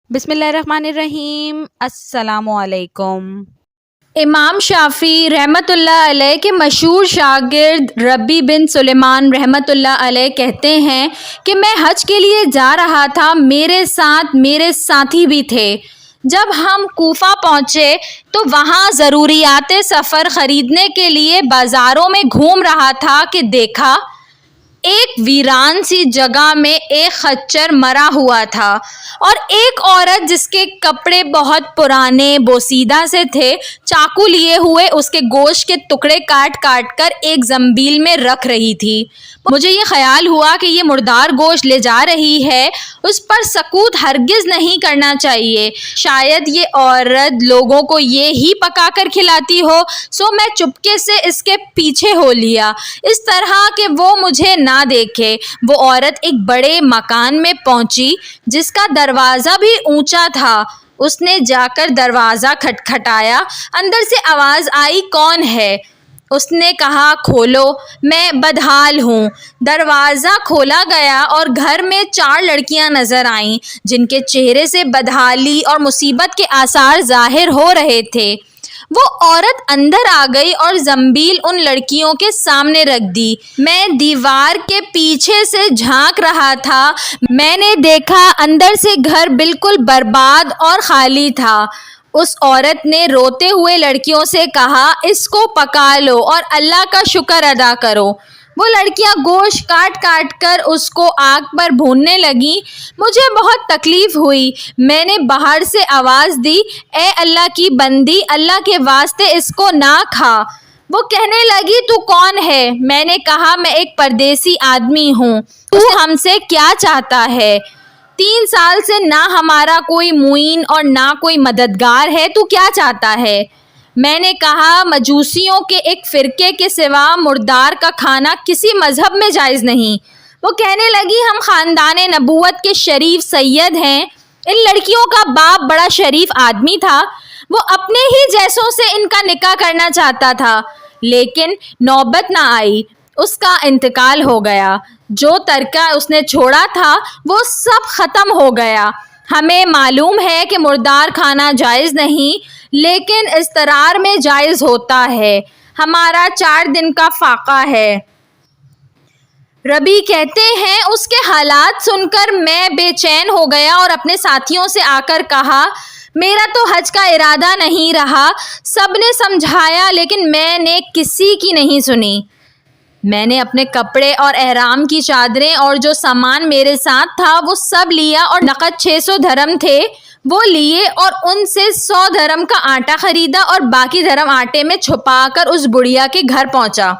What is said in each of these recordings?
بسم اللہ الرحمن الرحیم۔ السلام علیکم۔ امام شافعی رحمۃ اللہ علیہ کے مشہور شاگرد ربیع بن سلیمان رحمۃ اللہ علیہ کہتے ہیں کہ میں حج کے لیے جا رہا تھا، میرے ساتھ میرے ساتھی بھی تھے۔ جب ہم کوفہ پہنچے تو وہاں ضروریات سفر خریدنے کے لیے بازاروں میں گھوم رہا تھا کہ دیکھا ایک ویران سی جگہ میں ایک خچر مرا ہوا تھا اور ایک عورت جس کے کپڑے بہت پرانے بوسیدہ سے تھے، چاقو لیے ہوئے اس کے گوشت کے ٹکڑے کاٹ کاٹ کر ایک زنبیل میں رکھ رہی تھی۔ مجھے یہ خیال ہوا کہ یہ مردار گوشت لے جا رہی ہے، اس پر سکوت ہرگز نہیں کرنا چاہیے، شاید یہ عورت لوگوں کو یہ ہی پکا کر کھلاتی ہو، سو میں چپکے سے اس کے پیچھے ہو لیا، اس طرح کہ وہ مجھے نہ دیکھے۔ وہ عورت ایک بڑے مکان میں پہنچی جس کا دروازہ بھی اونچا تھا۔ اس نے جا کر دروازہ کھٹکھٹایا، اندر سے آواز آئی، کون ہے؟ اس نے کہا، کھولو، میں بدحال ہوں۔ دروازہ کھولا گیا اور گھر میں 4 لڑکیاں نظر آئیں جن کے چہرے سے بدحالی اور مصیبت کے آثار ظاہر ہو رہے تھے۔ وہ عورت اندر آ گئی اور زنبیل ان لڑکیوں کے سامنے رکھ دی۔ میں دیوار کے پیچھے سے جھانک رہا تھا، میں نے دیکھا اندر سے گھر بالکل برباد اور خالی تھا۔ اس عورت نے روتے ہوئے لڑکیوں سے کہا، اس کو پکا لو اور اللہ کا شکر ادا کرو۔ وہ لڑکیاں گوشت کاٹ کاٹ کر اس کو آگ پر بھوننے لگیں۔ مجھے بہت تکلیف ہوئی۔ میں نے باہر سے آواز دی، اے اللہ کی بندی، اللہ کے واسطے اس کو نہ کھا۔ وہ کہنے لگی، تو کون ہے؟ میں نے کہا، میں ایک پردیسی آدمی ہوں۔ تو ہم سے کیا چاہتا ہے؟ 3 سال سے نہ ہمارا کوئی معین اور نہ کوئی مددگار ہے، تو کیا چاہتا ہے؟ میں نے کہا، مجوسیوں کے ایک فرقے کے سوا مردار کا کھانا کسی مذہب میں جائز نہیں۔ وہ کہنے لگی، ہم خاندان نبوت کے شریف سید ہیں۔ ان لڑکیوں کا باپ بڑا شریف آدمی تھا، وہ اپنے ہی جیسوں سے ان کا نکاح کرنا چاہتا تھا، لیکن نوبت نہ آئی، اس کا انتقال ہو گیا۔ جو ترکہ اس نے چھوڑا تھا وہ سب ختم ہو گیا۔ ہمیں معلوم ہے کہ مردار کھانا جائز نہیں، لیکن اضطرار میں جائز ہوتا ہے۔ ہمارا 4 دن کا فاقہ ہے۔ ربیع کہتے ہیں، اس کے حالات سن کر میں بے چین ہو گیا اور اپنے ساتھیوں سے آ کر کہا، میرا تو حج کا ارادہ نہیں رہا۔ سب نے سمجھایا لیکن میں نے کسی کی نہیں سنی۔ میں نے اپنے کپڑے اور احرام کی چادریں اور جو سامان میرے ساتھ تھا وہ سب لیا اور نقد 600 درہم تھے وہ لیے اور ان سے 100 درہم کا آٹا خریدا اور باقی درہم آٹے میں چھپا کر اس بڑھیا کے گھر پہنچا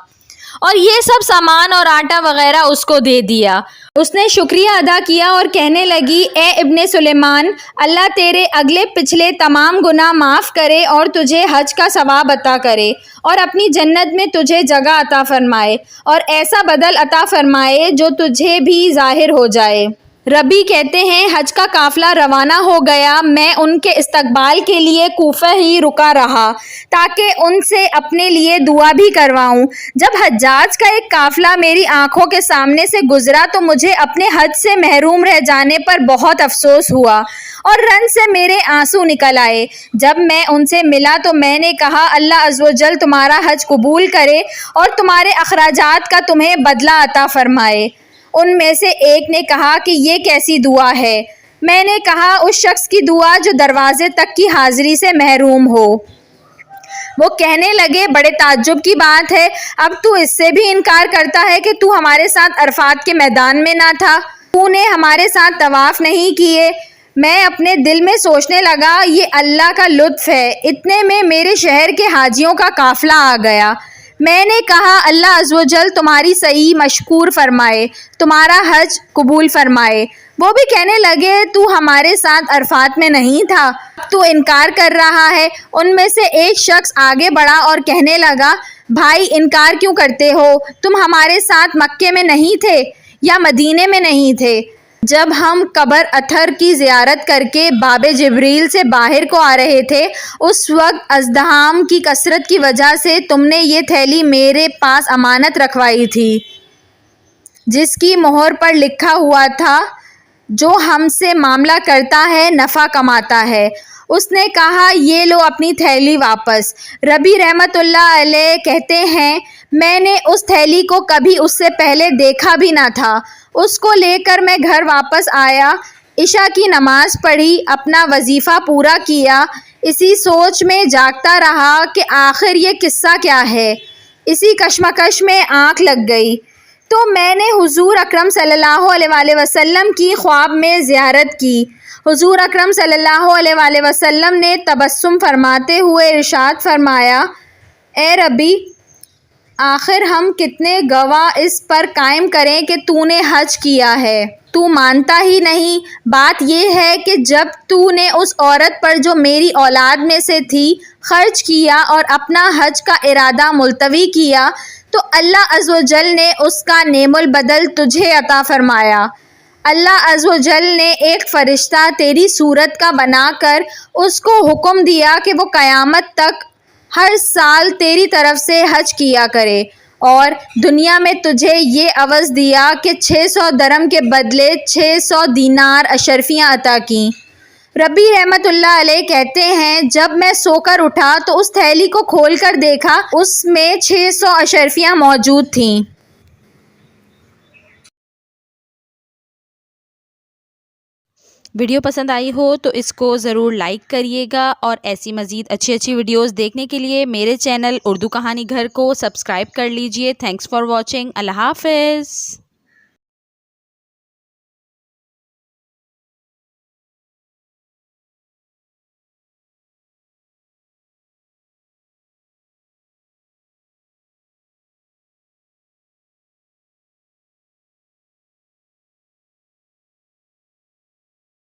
اور یہ سب سامان اور آٹا وغیرہ اس کو دے دیا۔ اس نے شکریہ ادا کیا اور کہنے لگی، اے ابن سلیمان، اللہ تیرے اگلے پچھلے تمام گناہ معاف کرے اور تجھے حج کا ثواب عطا کرے اور اپنی جنت میں تجھے جگہ عطا فرمائے اور ایسا بدل عطا فرمائے جو تجھے بھی ظاہر ہو جائے۔ ربیع کہتے ہیں، حج کا قافلہ روانہ ہو گیا۔ میں ان کے استقبال کے لیے کوفہ ہی رکا رہا تاکہ ان سے اپنے لیے دعا بھی کرواؤں۔ جب حجاج کا ایک قافلہ میری آنکھوں کے سامنے سے گزرا تو مجھے اپنے حج سے محروم رہ جانے پر بہت افسوس ہوا اور رنج سے میرے آنسو نکل آئے۔ جب میں ان سے ملا تو میں نے کہا، اللہ عز و جل تمہارا حج قبول کرے اور تمہارے اخراجات کا تمہیں بدلہ عطا فرمائے۔ ان میں سے ایک نے کہا کہ یہ کیسی دعا ہے؟ میں نے کہا، اس شخص کی دعا جو دروازے تک کی حاضری سے محروم ہو۔ وہ کہنے لگے، بڑے تعجب کی بات ہے، اب تو اس سے بھی انکار کرتا ہے کہ تو ہمارے ساتھ عرفات کے میدان میں نہ تھا، تو نے ہمارے ساتھ طواف نہیں کیے۔ میں اپنے دل میں سوچنے لگا، یہ اللہ کا لطف ہے۔ اتنے میں میرے شہر کے حاجیوں کا قافلہ آ گیا۔ میں نے کہا، اللہ عز و جل تمہاری سعی مشکور فرمائے، تمہارا حج قبول فرمائے۔ وہ بھی کہنے لگے، تو ہمارے ساتھ عرفات میں نہیں تھا، تو انکار کر رہا ہے۔ ان میں سے ایک شخص آگے بڑھا اور کہنے لگا، بھائی انکار کیوں کرتے ہو؟ تم ہمارے ساتھ مکے میں نہیں تھے یا مدینے میں نہیں تھے جب ہم قبر اطہر کی زیارت کر کے باب جبریل سے باہر کو آ رہے تھے؟ اس وقت ازدحام کی کثرت کی وجہ سے تم نے یہ تھیلی میرے پاس امانت رکھوائی تھی جس کی مہر پر لکھا ہوا تھا جو ہم سے معاملہ کرتا ہے نفع کماتا ہے۔ اس نے کہا یہ لو اپنی تھیلی واپس۔ ربی رحمت اللہ علیہ کہتے ہیں میں نے اس تھیلی کو کبھی اس سے پہلے دیکھا بھی نہ تھا۔ اس کو لے کر میں گھر واپس آیا، عشاء کی نماز پڑھی، اپنا وظیفہ پورا کیا، اسی سوچ میں جاگتا رہا کہ آخر یہ قصہ کیا ہے۔ اسی کشمکش میں آنکھ لگ گئی تو میں نے حضور اکرم صلی اللہ علیہ وآلہ وسلم کی خواب میں زیارت کی۔ حضور اکرم صلی اللہ علیہ وآلہ وسلم نے تبسم فرماتے ہوئے ارشاد فرمایا، اے ربی، آخر ہم کتنے گواہ اس پر قائم کریں کہ تو نے حج کیا ہے؟ تو مانتا ہی نہیں۔ بات یہ ہے کہ جب تو نے اس عورت پر جو میری اولاد میں سے تھی خرچ کیا اور اپنا حج کا ارادہ ملتوی کیا تو اللہ عز و جل نے اس کا نعم البدل تجھے عطا فرمایا۔ اللہ عز و جل نے ایک فرشتہ تیری صورت کا بنا کر اس کو حکم دیا کہ وہ قیامت تک ہر سال تیری طرف سے حج کیا کرے، اور دنیا میں تجھے یہ عوض دیا کہ 600 درہم کے بدلے 600 دینار اشرفیاں عطا کیں۔ ربی رحمت اللہ علیہ کہتے ہیں جب میں سو کر اٹھا تو اس تھیلی کو کھول کر دیکھا، اس میں 600 اشرفیاں موجود تھیں۔ ویڈیو پسند آئی ہو تو اس کو ضرور لائک کریے گا، اور ایسی مزید اچھی ویڈیوز دیکھنے کے لیے میرے چینل اردو کہانی گھر کو سبسکرائب کر لیجئے۔ Thanks for watching. اللہ حافظ۔